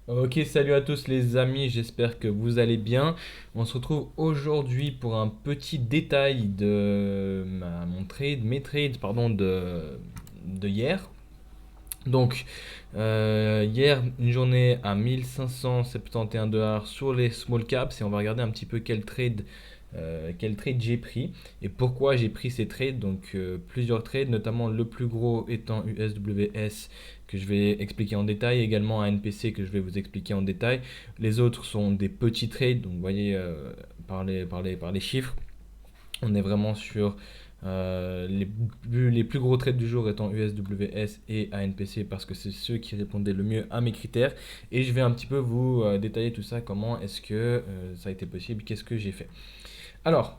Ok, salut à tous les amis, j'espère que vous allez bien. On se retrouve aujourd'hui pour un petit détail de mes trades pardon, de hier. Donc, hier, une journée à 1571 dollars sur les small caps et on va regarder un petit peu quel trade j'ai pris et pourquoi j'ai pris ces trades. Donc, plusieurs trades, notamment le plus gros étant USWS que je vais expliquer en détail, également ANPC que je vais vous expliquer en détail. Les autres sont des petits trades, donc vous voyez par les chiffres. On est vraiment sur les plus gros trades du jour étant USWS et ANPC parce que c'est ceux qui répondaient le mieux à mes critères. Et je vais un petit peu vous détailler tout ça, comment est-ce que ça a été possible, qu'est-ce que j'ai fait. Alors,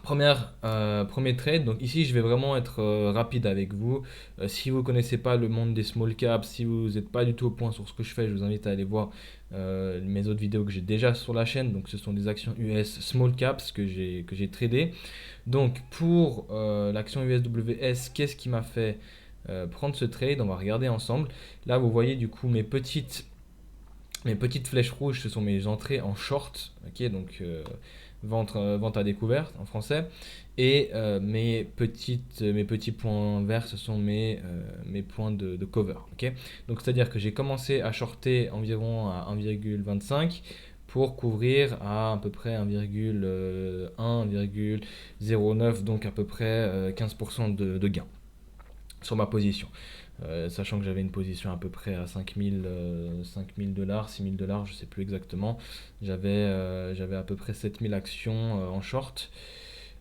premier trade, donc ici je vais vraiment être rapide avec vous. Si vous ne connaissez pas le monde des small caps, si vous n'êtes pas du tout au point sur ce que je fais, je vous invite à aller voir mes autres vidéos que j'ai déjà sur la chaîne. Donc ce sont des actions US small caps que j'ai tradé. Donc pour l'action USWS, qu'est-ce qui m'a fait prendre ce trade? On va regarder ensemble. Là vous voyez du coup mes petites flèches rouges, ce sont mes entrées en short, ok, donc vente à découvert en français. Et mes petits points verts, ce sont mes points de cover, ok. Donc c'est-à-dire que j'ai commencé à shorter environ à 1,25 pour couvrir à peu près 1,1, 1,09, donc à peu près 15% de gain sur ma position. Sachant que j'avais une position à peu près à 5000 dollars, 6000 dollars, je sais plus exactement. J'avais à peu près 7000 actions en short.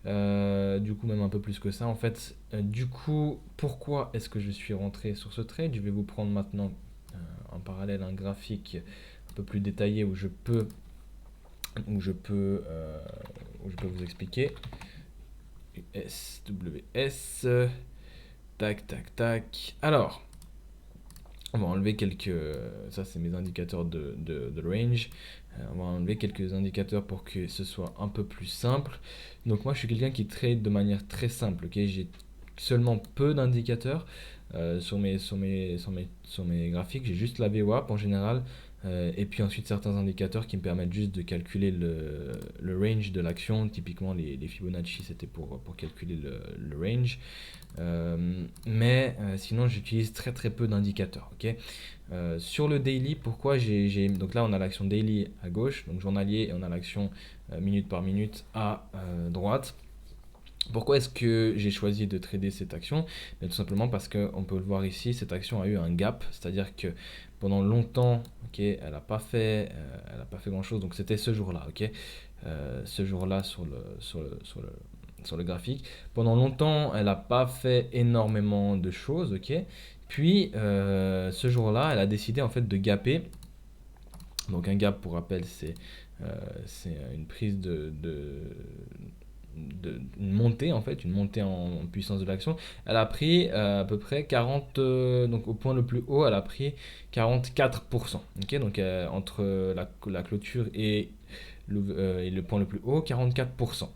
Du coup, même un peu plus que ça. En fait, du coup, pourquoi est-ce que je suis rentré sur ce trade? Je vais vous prendre maintenant en parallèle un graphique un peu plus détaillé où je peux, euh, où je peux vous expliquer. SWS, tac, tac, tac. Alors, on va enlever quelques. Ça, c'est mes indicateurs de range. On va enlever quelques indicateurs pour que ce soit un peu plus simple. Donc, moi, je suis quelqu'un qui trade de manière très simple. Ok, j'ai seulement peu d'indicateurs sur mes graphiques. J'ai juste la VWAP en général. Et puis ensuite certains indicateurs qui me permettent juste de calculer le range de l'action. Typiquement, les Fibonacci, c'était pour calculer le range. Mais sinon, j'utilise très très peu d'indicateurs. Ok. Sur le daily, pourquoi donc là, on a l'action daily à gauche, donc journalier, et on a l'action minute par minute à droite. Pourquoi est-ce que j'ai choisi de trader cette action? Tout simplement parce qu'on peut le voir ici, cette action a eu un gap, c'est-à-dire que pendant longtemps, ok, elle a pas fait grand-chose, donc c'était ce jour-là, ok. Ce jour-là sur le graphique. Pendant longtemps, elle n'a pas fait énormément de choses, ok. Puis ce jour-là, elle a décidé en fait de gaper. Donc un gap, pour rappel, c'est une prise une montée en fait, une montée en puissance de l'action. Elle a pris à peu près 40, donc au point le plus haut, elle a pris 44%. Ok, donc entre la clôture et le point le plus haut, 44%.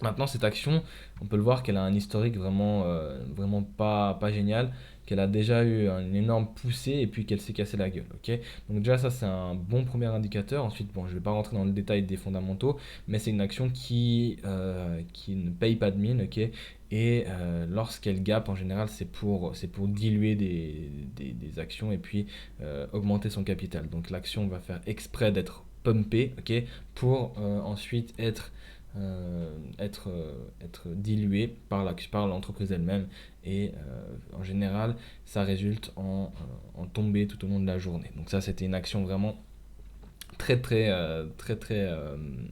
Maintenant, cette action, on peut le voir qu'elle a un historique vraiment pas génial, qu'elle a déjà eu une énorme poussée et puis qu'elle s'est cassée la gueule. Ok. Donc déjà, ça c'est un bon premier indicateur. Ensuite, bon, je ne vais pas rentrer dans le détail des fondamentaux, mais c'est une action qui ne paye pas de mine. Ok. Et lorsqu'elle gap, en général, c'est pour diluer des actions et puis augmenter son capital. Donc l'action va faire exprès d'être pumpée, ok, pour ensuite être dilué par l'entreprise elle-même et en général ça résulte en tombée tout au long de la journée. Donc ça c'était une action vraiment très très très très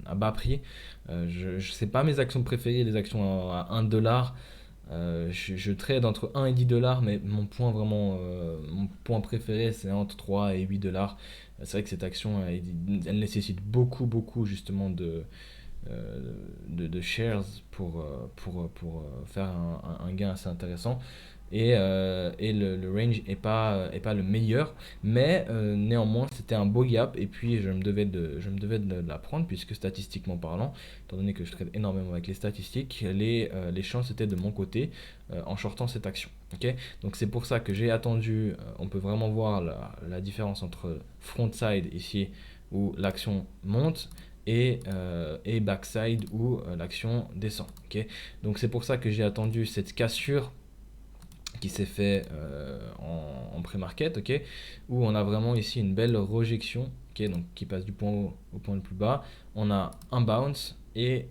à bas prix. Je sais pas mes actions préférées, les actions à 1 dollar. Je trade entre 1 et 10 dollars, mais mon point préféré c'est entre 3 et 8 dollars. C'est vrai que cette action elle nécessite beaucoup beaucoup justement de shares pour faire un gain assez intéressant. Et le range est pas le meilleur, mais néanmoins c'était un beau gap et puis je me devais de la prendre puisque statistiquement parlant, étant donné que je traite énormément avec les statistiques, les chances étaient de mon côté en shortant cette action. Ok, donc c'est pour ça que j'ai attendu, on peut vraiment voir la différence entre frontside ici où l'action monte et backside où l'action descend. Ok, donc c'est pour ça que j'ai attendu cette cassure qui s'est fait en pré-market, ok, où on a vraiment ici une belle rejection, ok, donc qui passe du point haut au point le plus bas. On a un bounce et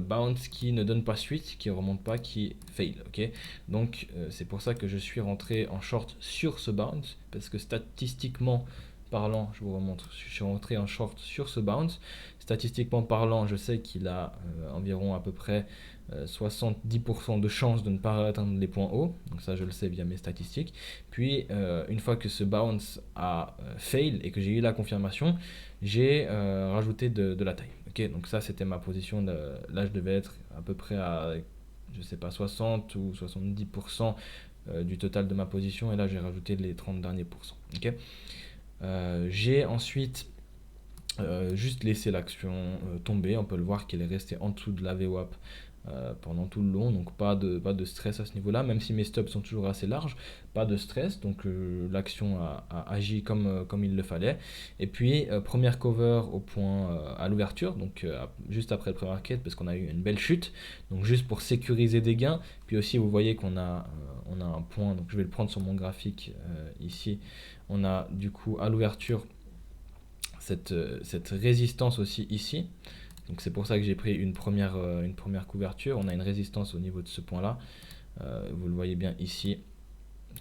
bounce qui ne donne pas suite, qui remonte pas, qui fail, ok. Donc c'est pour ça que je suis rentré en short sur ce bounce, parce que statistiquement parlant, je vous remontre, je suis rentré en short sur ce bounce. Statistiquement parlant, je sais qu'il a environ à peu près 70% de chances de ne pas atteindre les points hauts, donc ça je le sais via mes statistiques. Puis une fois que ce bounce a fail et que j'ai eu la confirmation, j'ai rajouté de la taille. Ok, donc ça c'était ma position, là je devais être à peu près à, je sais pas, 60 ou 70% du total de ma position, et là j'ai rajouté les 30 derniers pourcents. Ok, j'ai ensuite juste laissé l'action tomber. On peut le voir qu'elle est restée en dessous de la VWAP pendant tout le long, donc pas de stress à ce niveau-là, même si mes stops sont toujours assez larges, pas de stress, donc l'action a agi comme il le fallait. Et puis première cover au point à l'ouverture, donc juste après le pré-market, parce qu'on a eu une belle chute, donc juste pour sécuriser des gains. Puis aussi vous voyez qu'on a, on a un point, donc je vais le prendre sur mon graphique ici, on a du coup à l'ouverture cette résistance aussi ici. Donc c'est pour ça que j'ai pris une première couverture. On a une résistance au niveau de ce point-là. Vous le voyez bien ici.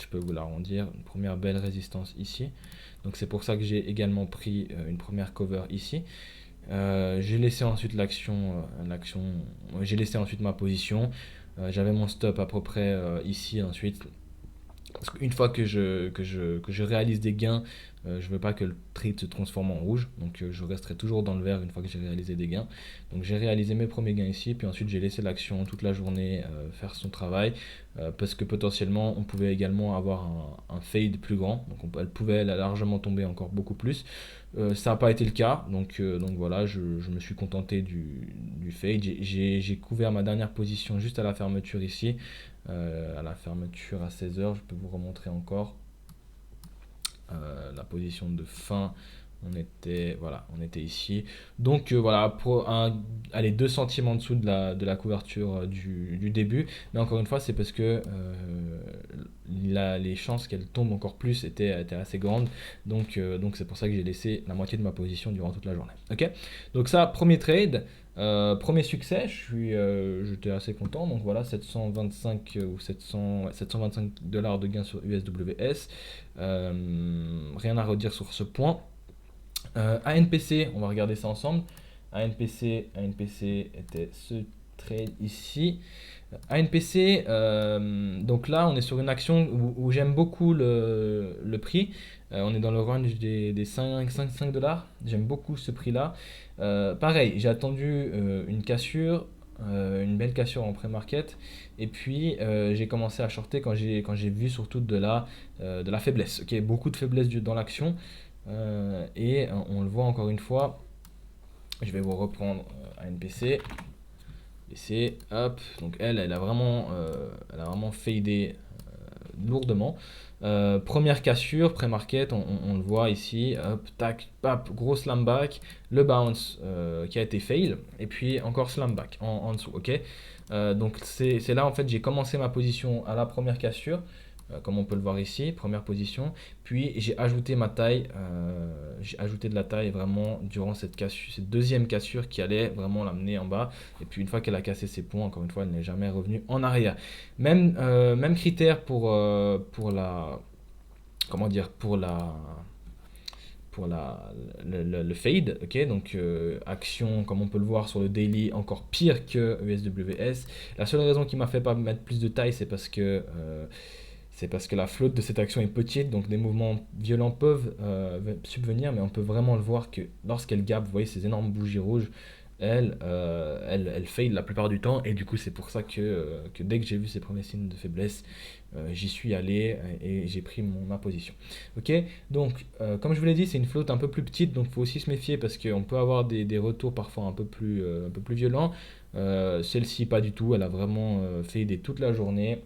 Je peux vous l'arrondir. Une première belle résistance ici. Donc c'est pour ça que j'ai également pris une première cover ici. J'ai laissé ensuite j'ai laissé ensuite ma position. J'avais mon stop à peu près ici ensuite. Parce qu'une fois que je réalise des gains, je ne veux pas que le trade se transforme en rouge. Donc je resterai toujours dans le vert une fois que j'ai réalisé des gains. Donc j'ai réalisé mes premiers gains ici, puis ensuite j'ai laissé l'action toute la journée faire son travail. Parce que potentiellement on pouvait également avoir un fade plus grand. Donc elle pouvait largement tomber encore beaucoup plus. Ça n'a pas été le cas. Donc voilà, je me suis contenté du fade. J'ai couvert ma dernière position juste à la fermeture ici. À la fermeture à 16h, je peux vous remontrer encore la position de fin. On était ici. Donc voilà, pour allez, 2 centimes en dessous de la couverture du début. Mais encore une fois, c'est parce que les chances qu'elle tombe encore plus étaient assez grandes. Donc c'est pour ça que j'ai laissé la moitié de ma position durant toute la journée. Ok, donc ça, premier trade. Premier succès, j'étais assez content. Donc voilà, 725 ou 725 dollars de gain sur USWS. Rien à redire sur ce point. ANPC, on va regarder ça ensemble. ANPC était ce trade ici. ANPC, donc là on est sur une action où j'aime beaucoup le prix. On est dans le range des 5 dollars. J'aime beaucoup ce prix là. Pareil, j'ai attendu une cassure, une belle cassure en pré-market. Et puis j'ai commencé à shorter quand j'ai vu surtout de la faiblesse. Ok, beaucoup de faiblesse dans l'action. Et on le voit encore une fois. Je vais vous reprendre ANPC. PC, hop, donc elle a vraiment fadé lourdement. Première cassure, pré-market, on le voit ici, hop, tac, pap, gros slam back, le bounce qui a été fail, et puis encore slam back en dessous, ok. Donc c'est là en fait j'ai commencé ma position à la première cassure, comme on peut le voir ici, première position, puis j'ai ajouté ma taille, j'ai ajouté de la taille vraiment durant cette deuxième cassure qui allait vraiment l'amener en bas, et puis une fois qu'elle a cassé ses points, encore une fois, elle n'est jamais revenue en arrière. Même critère pour la, comment dire, le fade, ok, donc action comme on peut le voir sur le daily encore pire que USWS. La seule raison qui m'a fait pas mettre plus de taille, c'est parce que la flotte de cette action est petite, donc des mouvements violents peuvent subvenir, mais on peut vraiment le voir que lorsqu'elle gap, vous voyez ces énormes bougies rouges, elle fade la plupart du temps, et du coup c'est pour ça que dès que j'ai vu ces premiers signes de faiblesse, j'y suis allé et j'ai pris ma position. Ok, donc comme je vous l'ai dit, c'est une flotte un peu plus petite, donc il faut aussi se méfier parce qu'on peut avoir des retours parfois un peu plus violents. Celle-ci pas du tout, elle a vraiment fadé toute la journée.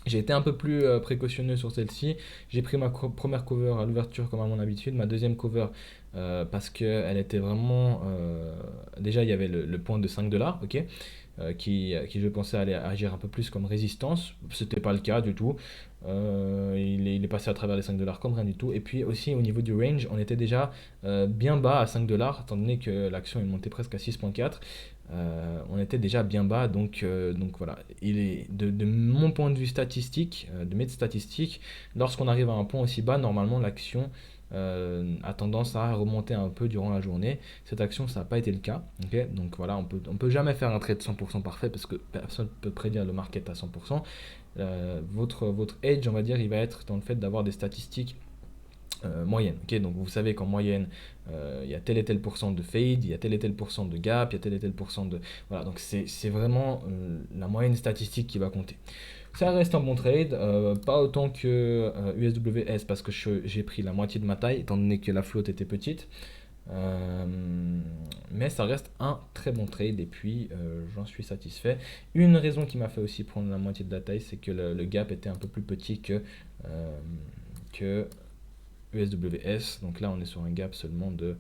J'ai été un peu plus précautionneux sur celle-ci. J'ai pris ma première cover à l'ouverture comme à mon habitude, ma deuxième cover parce qu'elle était vraiment... déjà, il y avait le point de 5 dollars, ok, qui je pensais allait agir un peu plus comme résistance. C'était pas le cas du tout. Il est passé à travers les 5 dollars comme rien du tout. Et puis aussi au niveau du range, on était déjà bien bas à 5 dollars, étant donné que l'action est montée presque à 6,4. On était déjà bien bas, donc voilà. Il est de mon point de vue statistique, de mes statistiques, lorsqu'on arrive à un point aussi bas, normalement l'action a tendance à remonter un peu durant la journée. Cette action, ça n'a pas été le cas. Ok, donc voilà, on peut jamais faire un trade 100% parfait parce que personne ne peut prédire le market à 100%. Votre edge, on va dire, il va être dans le fait d'avoir des statistiques moyennes. Ok, donc vous savez qu'en moyenne, il y a tel et tel pourcent de fade, il y a tel et tel pourcent de gap, il y a tel et tel pourcent de... Voilà, donc c'est vraiment la moyenne statistique qui va compter. Ça reste un bon trade, pas autant que USWS parce que j'ai pris la moitié de ma taille, étant donné que la flotte était petite. Euh, mais ça reste un très bon trade et puis j'en suis satisfait. Une raison qui m'a fait aussi prendre la moitié de la taille, c'est que le gap était un peu plus petit que USWS. Donc là, on est sur un gap seulement de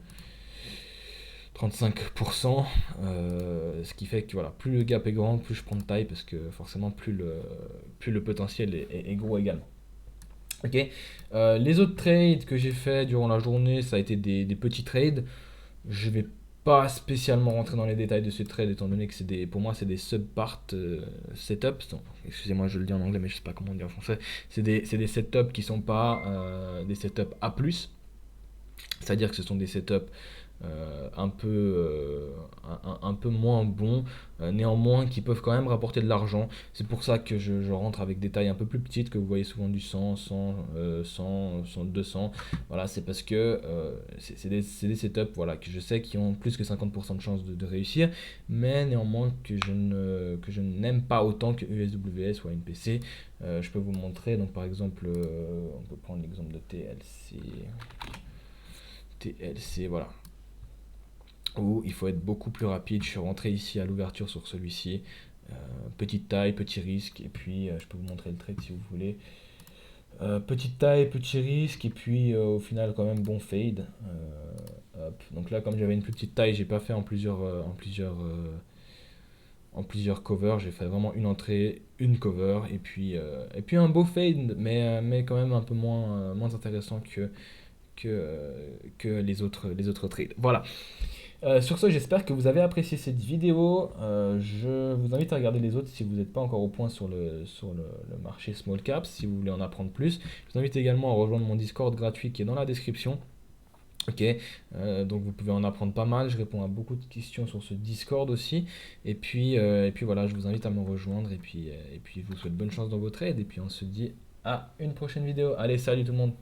35%, ce qui fait que voilà, plus le gap est grand, plus je prends de taille parce que forcément plus le potentiel est gros également. Ok. Les autres trades que j'ai fait durant la journée, ça a été des petits trades. Je vais pas spécialement rentrer dans les détails de ces trades étant donné que pour moi c'est des subpart setups. Donc, excusez-moi, je le dis en anglais mais je sais pas comment dire en français. C'est des setups qui sont pas des setups A+. C'est-à-dire que ce sont des setups un peu moins bons, néanmoins qui peuvent quand même rapporter de l'argent. C'est pour ça que je rentre avec des tailles un peu plus petites, que vous voyez souvent du 100, 100, 100, 100, 200. Voilà, c'est parce que c'est des setups voilà, que je sais qui ont plus que 50% de chances de réussir, mais néanmoins que je n'aime pas autant que USWS ou ANPC. Je peux vous montrer, donc par exemple, on peut prendre l'exemple de TLC. TLC, voilà, où il faut être beaucoup plus rapide. Je suis rentré ici à l'ouverture sur celui-ci. Petite taille, petit risque, et puis je peux vous montrer le trade si vous voulez. Petite taille, petit risque, et puis au final quand même bon fade. Hop. Donc là, comme j'avais une plus petite taille, j'ai pas fait en plusieurs covers. J'ai fait vraiment une entrée, une cover, et puis un beau fade, mais quand même un peu moins intéressant que les autres trades. Voilà. Sur ce, j'espère que vous avez apprécié cette vidéo. Je vous invite à regarder les autres si vous n'êtes pas encore au point sur le marché small caps, si vous voulez en apprendre plus. Je vous invite également à rejoindre mon Discord gratuit qui est dans la description. Ok, donc vous pouvez en apprendre pas mal. Je réponds à beaucoup de questions sur ce Discord aussi. Et puis voilà, je vous invite à me rejoindre. Et puis je vous souhaite bonne chance dans vos trades. Et puis on se dit à une prochaine vidéo. Allez, salut tout le monde!